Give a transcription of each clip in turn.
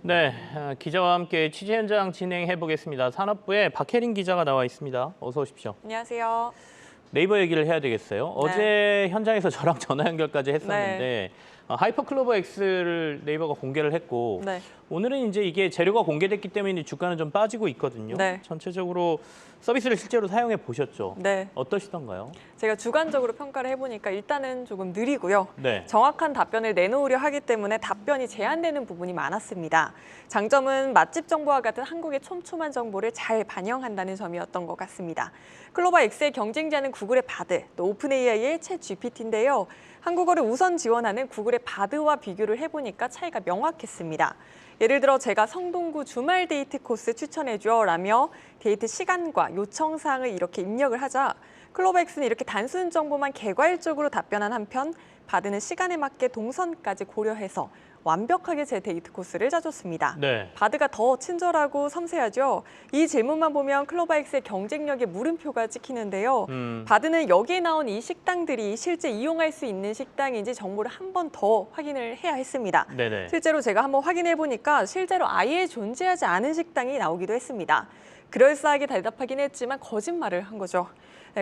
네, 기자와 함께 취재 현장 진행해 보겠습니다. 산업부에 박혜린 기자가 나와 있습니다. 어서 오십시오. 안녕하세요. 네이버 얘기를 해야 되겠어요. 네. 어제 현장에서 저랑 전화 연결까지 했었는데 네. 하이퍼클로버 X를 네이버가 공개를 했고 네. 오늘은 이제 이게 재료가 공개됐기 때문에 주가는 좀 빠지고 있거든요. 네. 전체적으로 서비스를 실제로 사용해 보셨죠? 네. 어떠시던가요? 제가 주관적으로 평가를 해보니까 일단은 조금 느리고요. 네. 정확한 답변을 내놓으려 하기 때문에 답변이 제한되는 부분이 많았습니다. 장점은 맛집 정보와 같은 한국의 촘촘한 정보를 잘 반영한다는 점이었던 것 같습니다. 클로버 X의 경쟁자는 구글의 바드, 또 오픈 AI의 챗 GPT인데요. 한국어를 우선 지원하는 구글의 바드와 비교를 해보니까 차이가 명확했습니다. 예를 들어 제가 성동구 주말 데이트 코스 추천해줘 라며 데이트 시간과 요청 사항을 이렇게 입력을 하자 클로버 X는 이렇게 단순 정보만 개괄적으로 답변한 한편 바드는 시간에 맞게 동선까지 고려해서 완벽하게 제 데이트 코스를 짜줬습니다. 네. 바드가 더 친절하고 섬세하죠. 이 질문만 보면 클로버 X의 경쟁력에 물음표가 찍히는데요. 바드는 여기에 나온 이 식당들이 실제 이용할 수 있는 식당인지 정보를 한 번 더 확인을 해야 했습니다. 네네. 실제로 제가 한번 확인해 보니까 실제로 아예 존재하지 않은 식당이 나오기도 했습니다. 그럴싸하게 대답하긴 했지만 거짓말을 한 거죠.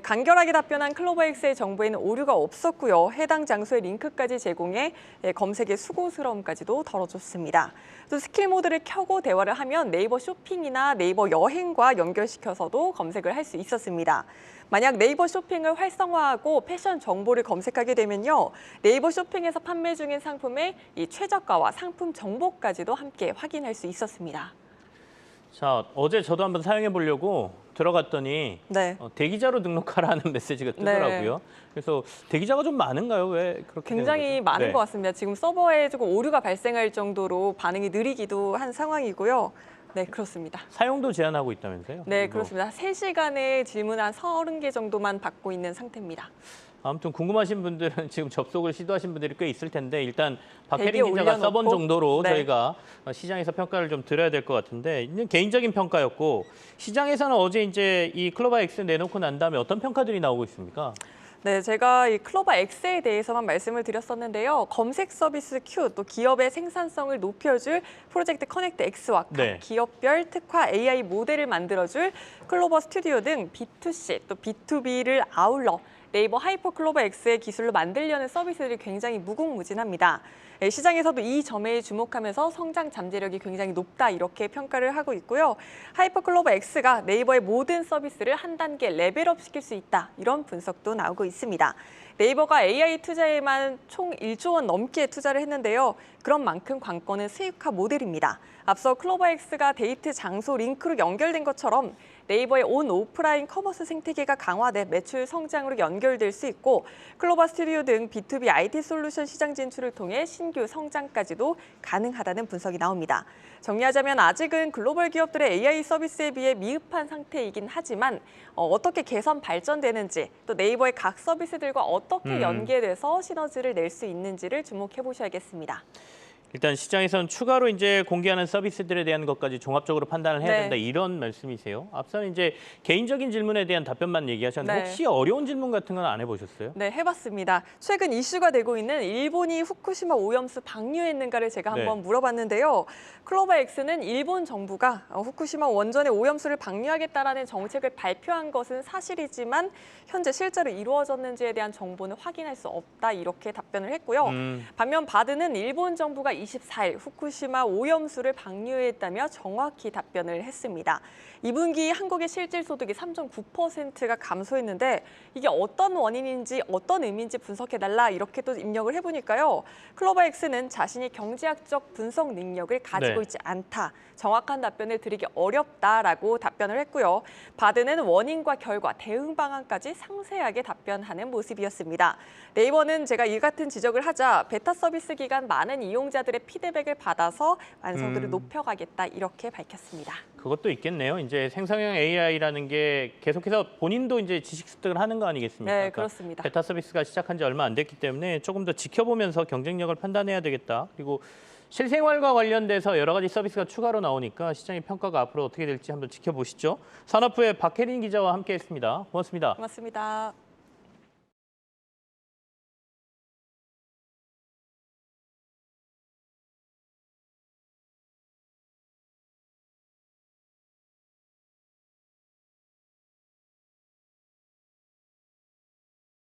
간결하게 답변한 클로버 X의 정보에는 오류가 없었고요. 해당 장소의 링크까지 제공해 검색의 수고스러움까지도 덜어줬습니다. 또 스킬 모드를 켜고 대화를 하면 네이버 쇼핑이나 네이버 여행과 연결시켜서도 검색을 할 수 있었습니다. 만약 네이버 쇼핑을 활성화하고 패션 정보를 검색하게 되면요. 네이버 쇼핑에서 판매 중인 상품의 이 최저가와 상품 정보까지도 함께 확인할 수 있었습니다. 자, 어제 저도 한번 사용해 보려고 들어갔더니 네. 대기자로 등록하라는 메시지가 뜨더라고요. 네. 그래서 대기자가 좀 많은가요? 왜 그렇게 굉장히 되는 거죠? 많은 네. 것 같습니다. 지금 서버에 조금 오류가 발생할 정도로 반응이 느리기도 한 상황이고요. 네, 그렇습니다. 사용도 제한하고 있다면서요? 네, 이거. 그렇습니다. 3시간에 질문 한 30개 정도만 받고 있는 상태입니다. 아무튼 궁금하신 분들은 지금 접속을 시도하신 분들이 꽤 있을 텐데 일단 대기에 박혜린 기자가 써본 올려놓고, 정도로 네. 저희가 시장에서 평가를 좀 드려야 될 것 같은데 이는 개인적인 평가였고 시장에서는 어제 이제 이 클로버 X 내놓고 난 다음에 어떤 평가들이 나오고 있습니까? 네, 제가 이 클로버 X에 대해서만 말씀을 드렸었는데요. 검색 서비스 Q, 또 기업의 생산성을 높여줄 프로젝트 커넥트 X와 각 네. 기업별 특화 AI 모델을 만들어줄 클로버 스튜디오 등 B2C, 또 B2B를 아울러 네이버 하이퍼 클로버 X의 기술로 만들려는 서비스들이 굉장히 무궁무진합니다. 시장에서도 이 점에 주목하면서 성장 잠재력이 굉장히 높다 이렇게 평가를 하고 있고요. 하이퍼 클로버 X가 네이버의 모든 서비스를 한 단계 레벨업 시킬 수 있다 이런 분석도 나오고 있습니다. 네이버가 AI 투자에만 총 1조 원 넘게 투자를 했는데요. 그런 만큼 관건은 수익화 모델입니다. 앞서 클로버 X가 데이트 장소 링크로 연결된 것처럼 네이버의 온 오프라인 커머스 생태계가 강화돼 매출 성장으로 연결될 수 있고 클로버 스튜디오 등 B2B IT 솔루션 시장 진출을 통해 신규 성장까지도 가능하다는 분석이 나옵니다. 정리하자면 아직은 글로벌 기업들의 AI 서비스에 비해 미흡한 상태이긴 하지만 어떻게 개선 발전되는지 또 네이버의 각 서비스들과 어떻게 연계돼서 시너지를 낼 수 있는지를 주목해 보셔야겠습니다. 일단 시장에서는 추가로 이제 공개하는 서비스들에 대한 것까지 종합적으로 판단을 해야 네. 된다 이런 말씀이세요. 앞서는 이제 개인적인 질문에 대한 답변만 얘기하셨는데 네. 혹시 어려운 질문 같은 건 안 해보셨어요? 네, 해봤습니다. 최근 이슈가 되고 있는 일본이 후쿠시마 오염수 방류했는가를 제가 네. 한번 물어봤는데요. 클로버 X는 일본 정부가 후쿠시마 원전의 오염수를 방류하겠다라는 정책을 발표한 것은 사실이지만 현재 실제로 이루어졌는지에 대한 정보는 확인할 수 없다 이렇게 답변을 했고요. 반면 바드는 일본 정부가 24일 후쿠시마 오염수를 방류했다며 정확히 답변을 했습니다. 2분기 한국의 실질 소득이 3.9%가 감소했는데 이게 어떤 원인인지 어떤 의미인지 분석해달라 이렇게 또 입력을 해보니까요. 클로버 X는 자신이 경제학적 분석 능력을 가지고 네. 있지 않다. 정확한 답변을 드리기 어렵다라고 답변을 했고요. 바드는 원인과 결과, 대응 방안까지 상세하게 답변하는 모습이었습니다. 네이버는 제가 이 같은 지적을 하자 베타 서비스 기간 많은 이용자들의 피드백을 받아서 완성도를 높여가겠다 이렇게 밝혔습니다. 그것도 있겠네요. 이제 생성형 AI라는 게 계속해서 본인도 이제 지식 습득을 하는 거 아니겠습니까? 네, 그러니까 그렇습니다. 베타 서비스가 시작한 지 얼마 안 됐기 때문에 조금 더 지켜보면서 경쟁력을 판단해야 되겠다. 그리고 실생활과 관련돼서 여러 가지 서비스가 추가로 나오니까 시장의 평가가 앞으로 어떻게 될지 한번 지켜보시죠. 산업부의 박혜린 기자와 함께했습니다. 고맙습니다. 고맙습니다.